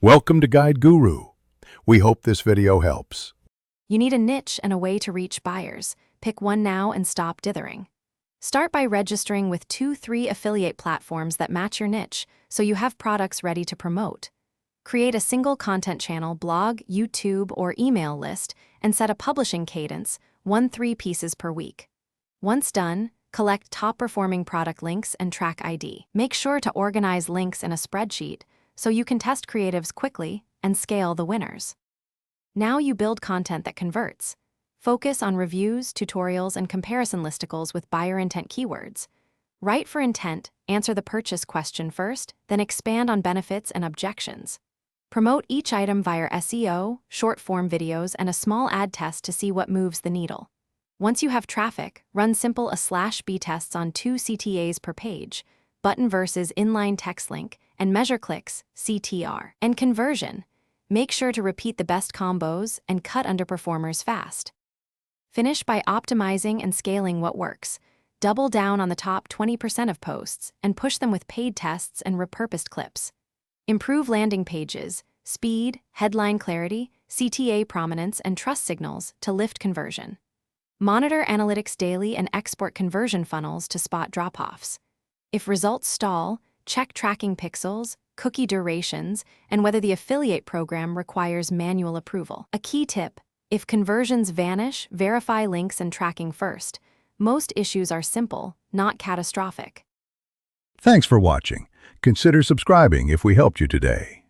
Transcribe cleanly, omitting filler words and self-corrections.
Welcome to Guide Guru. We hope this video helps. You need a niche and a way to reach buyers. Pick one now and stop dithering. Start by registering with 2-3 affiliate platforms that match your niche so you have products ready to promote. Create a single content channel, blog, YouTube, or email list and set a publishing cadence, 1-3 pieces per week. Once done, collect top-performing product links and track ID. Make sure to organize links in a spreadsheet so you can test creatives quickly and scale the winners. Now you build content that converts. Focus on reviews, tutorials, and comparison listicles with buyer intent keywords. Write for intent, answer the purchase question first, then expand on benefits and objections. Promote each item via SEO, short-form videos, and a small ad test to see what moves the needle. Once you have traffic, run simple A/B tests on 2 CTAs per page, button versus inline text link, and measure clicks, CTR. And conversion. Make sure to repeat the best combos and cut underperformers fast. Finish by optimizing and scaling what works. Double down on the top 20% of posts and push them with paid tests and repurposed clips. Improve landing pages, speed, headline clarity, CTA prominence, and trust signals to lift conversion. Monitor analytics daily and export conversion funnels to spot drop-offs. If results stall, check tracking pixels, cookie durations, and whether the affiliate program requires manual approval. A key tip: if conversions vanish, verify links and tracking first. Most issues are simple, not catastrophic. Thanks for watching. Consider subscribing if we helped you today.